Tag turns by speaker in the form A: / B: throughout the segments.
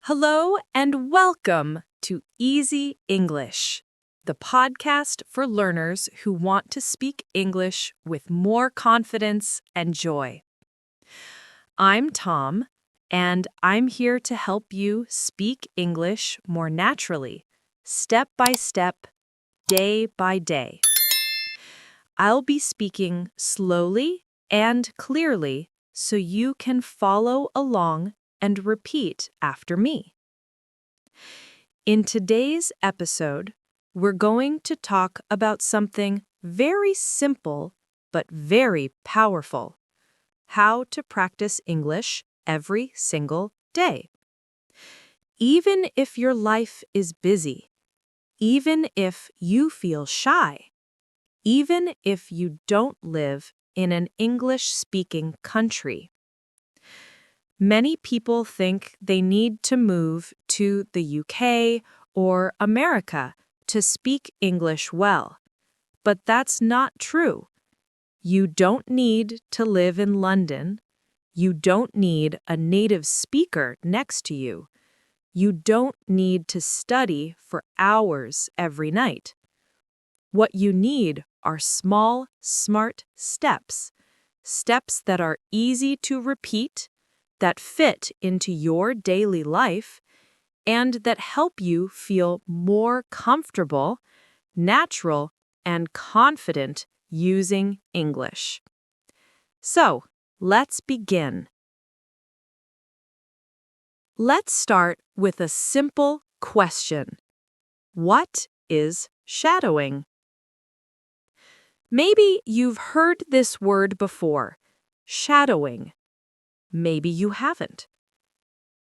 A: Hello and welcome to Easy English, the podcast for learners who want to speak English with more confidence and joy. I'm Tom, and I'm here to help you speak English more naturally, step by step, day by day. I'll be speaking slowly and clearly so you can follow along and repeat after me. In today's episode, we're going to talk about something very simple but very powerful: how to practice English every single day. Even if your life is busy, even if you feel shy, even if you don't live in an English-speaking country. Many people think they need to move to the UK or America to speak English well, but that's not true. You don't need to live in London. You don't need a native speaker next to you. You don't need to study for hours every night. What you need are small, smart steps, steps that are easy to repeat, that fit into your daily life, and that help you feel more comfortable, natural, and confident using English. So, let's begin. Let's start with a simple question. What is shadowing? Maybe you've heard this word before, shadowing. Maybe you haven't.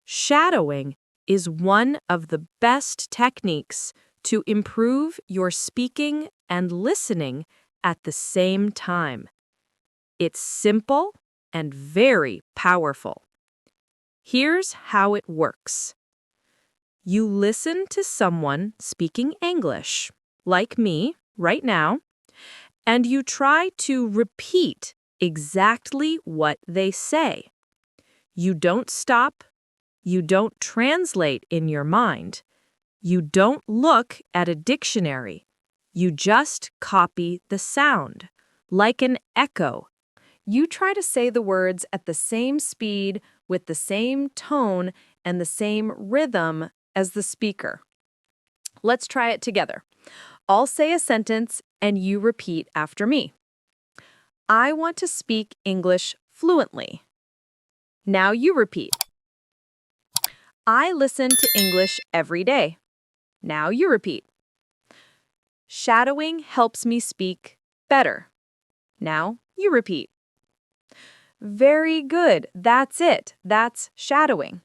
A: Shadowing is one of the best techniques to improve your speaking and listening at the same time. It's simple and very powerful. Here's how it works. You listen to someone speaking English, like me right now, and you try to repeat exactly what they say. You don't stop. You don't translate in your mind. You don't look at a dictionary. You just copy the sound, like an echo. You try to say the words at the same speed, with the same tone, and the same rhythm as the speaker. Let's try it together. I'll say a sentence, and you repeat after me. I want to speak English fluently. Now you repeat. I listen to English every day. Now you repeat. Shadowing helps me speak better. Now you repeat. Very good. That's it. That's shadowing.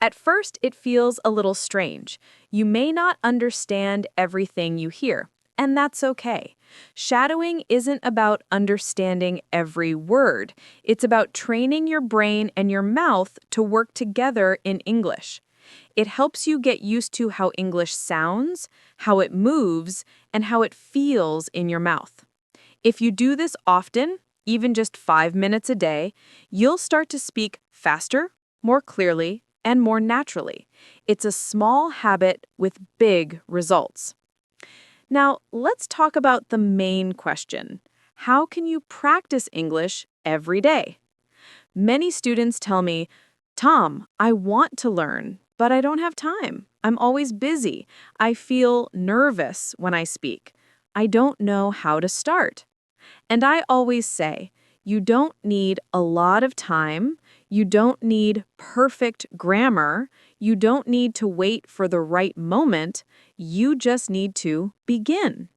A: At first, it feels a little strange. You may not understand everything you hear, and that's okay. Shadowing isn't about understanding every word. It's about training your brain and your mouth to work together in English. It helps you get used to how English sounds, how it moves, and how it feels in your mouth. If you do this often, even just 5 minutes a day, you'll start to speak faster, more clearly, and more naturally. It's a small habit with big results. Now, let's talk about the main question. How can you practice English every day? Many students tell me, Tom, I want to learn, but I don't have time. I'm always busy. I feel nervous when I speak. I don't know how to start. And I always say, you don't need a lot of time. You don't need perfect grammar. You don't need to wait for the right moment. You just need to begin.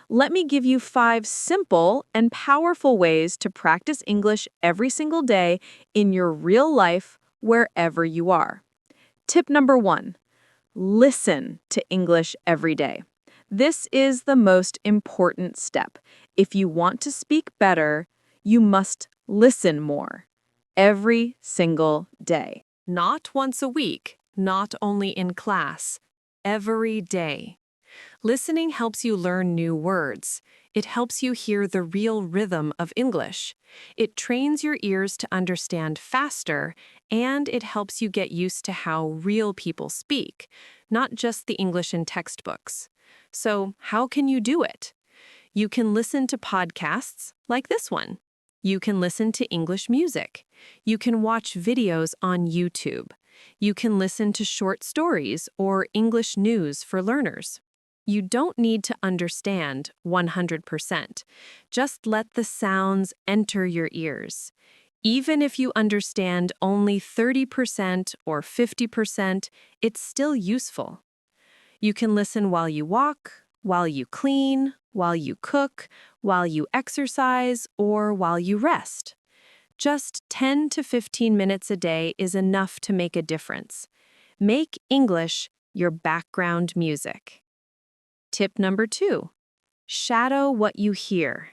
A: Let me give you 5 simple and powerful ways to practice English every single day in your real life, wherever you are. Tip number 1, listen to English every day. This is the most important step. If you want to speak better, you must listen more. Every single day. Not once a week, not only in class, every day. Listening helps you learn new words. It helps you hear the real rhythm of English. It trains your ears to understand faster, and it helps you get used to how real people speak, not just the English in textbooks. So, how can you do it? You can listen to podcasts like this one. You can listen to English music. You can watch videos on YouTube. You can listen to short stories or English news for learners. You don't need to understand 100%. Just let the sounds enter your ears. Even if you understand only 30% or 50%, it's still useful. You can listen while you walk, while you clean, while you cook, while you exercise, or while you rest. Just 10 to 15 minutes a day is enough to make a difference. Make English your background music. Tip number 2, shadow what you hear.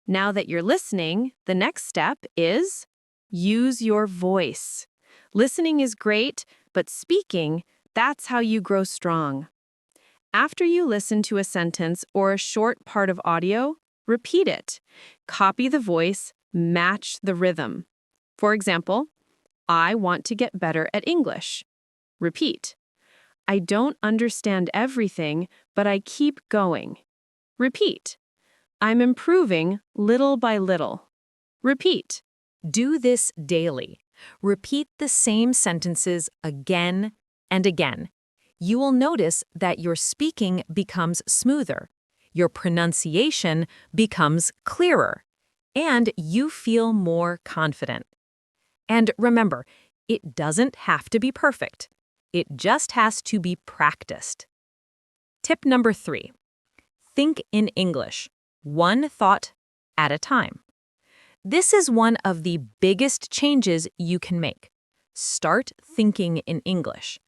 A: Now that you're listening, the next step is use your voice. Listening is great, but speaking, that's how you grow strong. After you listen to a sentence or a short part of audio, repeat it. Copy the voice, match the rhythm. For example, I want to get better at English. Repeat. I don't understand everything, but I keep going. Repeat. I'm improving little by little. Repeat. Do this daily. Repeat the same sentences again and again. You will notice that your speaking becomes smoother, your pronunciation becomes clearer, and you feel more confident. And remember, it doesn't have to be perfect. It just has to be practiced. Tip number 3. Think in English, one thought at a time. This is one of the biggest changes you can make. Start thinking in English.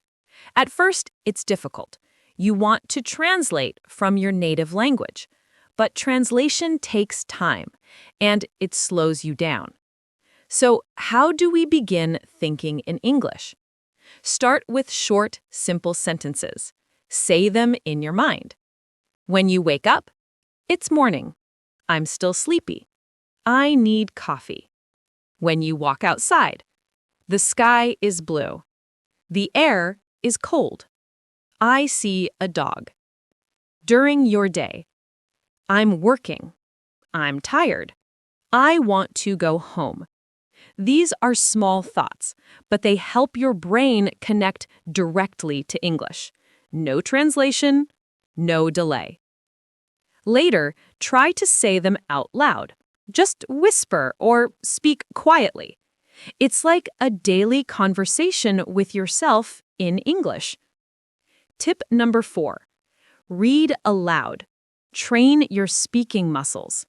A: At first, it's difficult. You want to translate from your native language, but translation takes time, and it slows you down. So, how do we begin thinking in English? Start with short, simple sentences. Say them in your mind. When you wake up, it's morning. I'm still sleepy. I need coffee. When you walk outside, the sky is blue. The air is cold. I see a dog. During your day, I'm working. I'm tired. I want to go home. These are small thoughts, but they help your brain connect directly to English. No translation, no delay. Later, try to say them out loud. Just whisper or speak quietly. It's like a daily conversation with yourself in English. Tip number 4. Read aloud. Train your speaking muscles.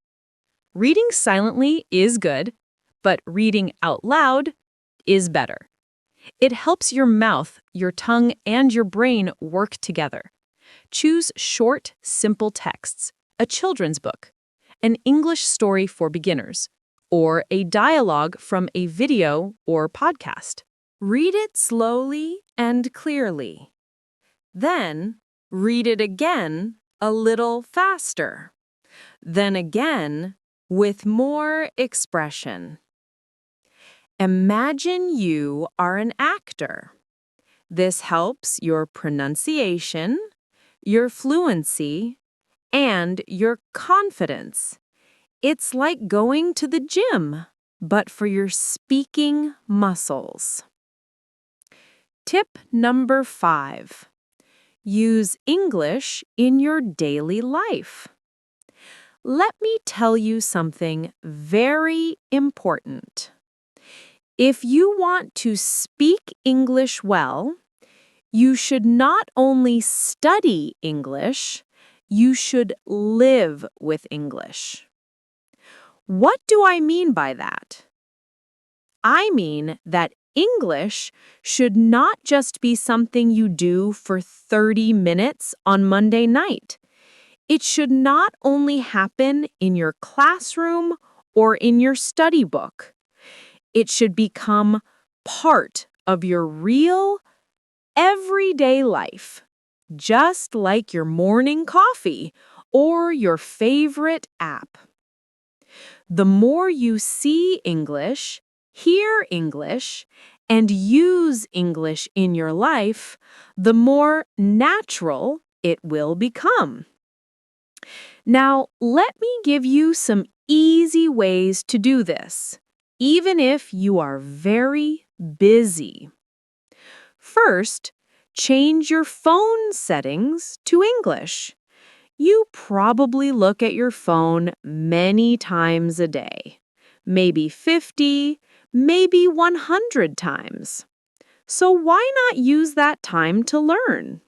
A: Reading silently is good, but reading out loud is better. It helps your mouth, your tongue, and your brain work together. Choose short, simple texts, a children's book, an English story for beginners, or a dialogue from a video or podcast. Read it slowly and clearly. Then, read it again a little faster. Then again, with more expression. Imagine you are an actor. This helps your pronunciation, your fluency, and your confidence. It's like going to the gym, but for your speaking muscles. Tip number 5. Use English in your daily life. Let me tell you something very important. If you want to speak English well, you should not only study English, you should live with English. What do I mean by that? I mean that English should not just be something you do for 30 minutes on Monday night. It should not only happen in your classroom or in your study book. It should become part of your real, everyday life. just like your morning coffee or your favorite app. The more you see English, hear English, and use English in your life, the more natural it will become. Now, let me give you some easy ways to do this, even if you are very busy. First, change your phone settings to English. You probably look at your phone many times a day, maybe 50, maybe 100 times. So why not use that time to learn?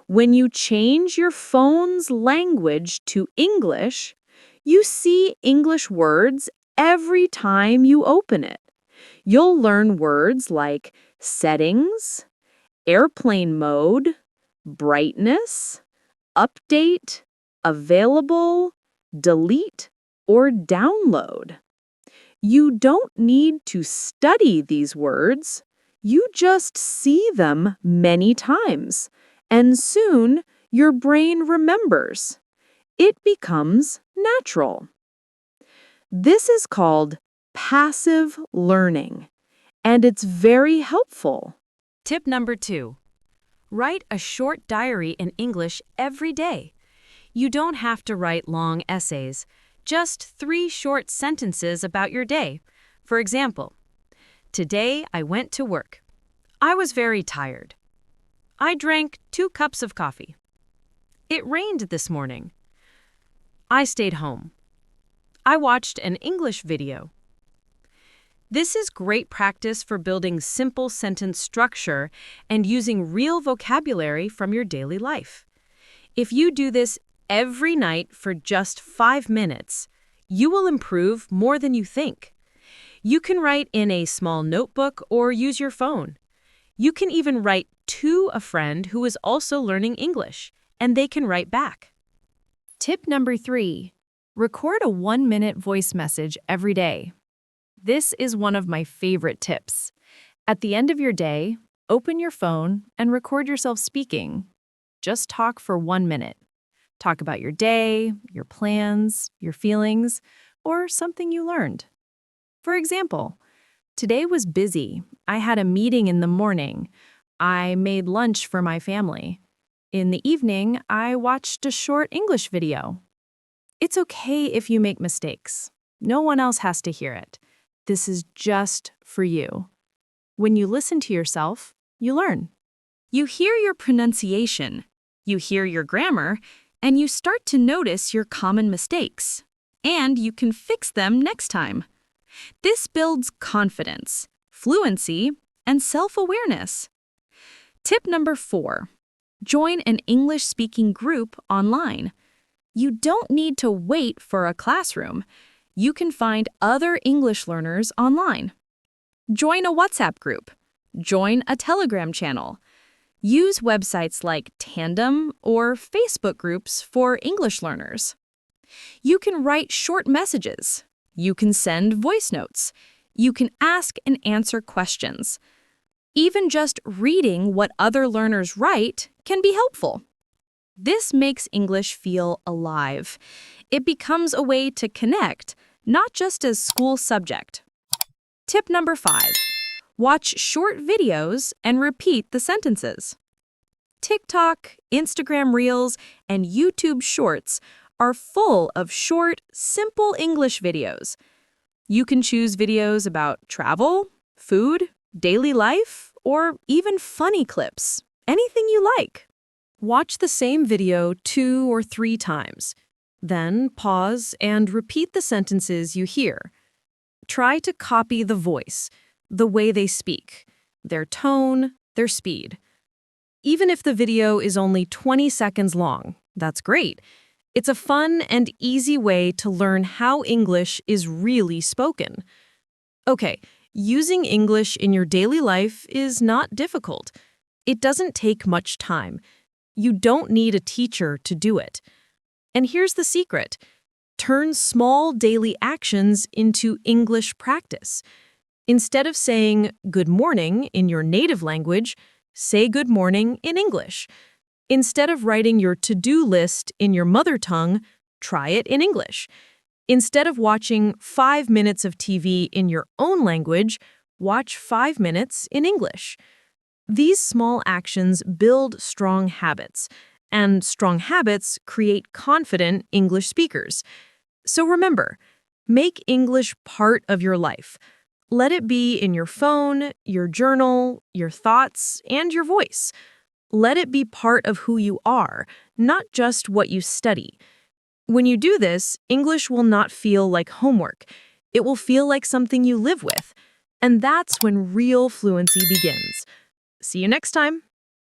A: When you change your phone's language to English, you see English words every time you open it. You'll learn words like settings, airplane mode, brightness, update, available, delete, or download. You don't need to study these words. You just see them many times, and soon your brain remembers. It becomes natural. This is called passive learning, and it's very helpful.
B: Tip number 2. Write a short diary in English every day. You don't have to write long essays, just 3 short sentences about your day. For example, today I went to work. I was very tired. I drank 2 cups of coffee. It rained this morning. I stayed home. I watched an English video. This is great practice for building simple sentence structure and using real vocabulary from your daily life. If you do this every night for just 5 minutes, you will improve more than you think. You can write in a small notebook or use your phone. You can even write to a friend who is also learning English, and they can write back.
A: Tip number 3. Record a 1-minute voice message every day. This is one of my favorite tips. At the end of your day, open your phone and record yourself speaking. Just talk for 1 minute. Talk about your day, your plans, your feelings, or something you learned. For example, today was busy. I had a meeting in the morning. I made lunch for my family. In the evening, I watched a short English video. It's okay if you make mistakes. No one else has to hear it. This is just for you. When you listen to yourself, you learn. You hear your pronunciation, you hear your grammar, and you start to notice your common mistakes. And you can fix them next time. This builds confidence, fluency, and self-awareness. Tip number 4. Join an English-speaking group online. You don't need to wait for a classroom. You can find other English learners online. Join a WhatsApp group. Join a Telegram channel. Use websites like Tandem or Facebook groups for English learners. You can write short messages. You can send voice notes. You can ask and answer questions. Even just reading what other learners write can be helpful. This makes English feel alive. It becomes a way to connect, not just as school subject. Tip number 5. Watch short videos and repeat the sentences. TikTok, Instagram Reels, and YouTube Shorts are full of short, simple English videos. You can choose videos about travel, food, daily life, or even funny clips. Anything you like. Watch the same video 2 or 3 times. Then pause and repeat the sentences you hear. Try to copy the voice, the way they speak, their tone, their speed. Even if the video is only 20 seconds long, that's great. It's a fun and easy way to learn how English is really spoken. Okay, using English in your daily life is not difficult. It doesn't take much time. You don't need a teacher to do it. And here's the secret. Turn small daily actions into English practice. Instead of saying good morning in your native language, say good morning in English. Instead of writing your to-do list in your mother tongue, try it in English. Instead of watching 5 minutes of TV in your own language, watch 5 minutes in English. These small actions build strong habits, and strong habits create confident English speakers. So remember, make English part of your life. Let it be in your phone, your journal, your thoughts, and your voice. Let it be part of who you are, not just what you study. When you do this, English will not feel like homework. It will feel like something you live with. And that's when real fluency begins. See you next time.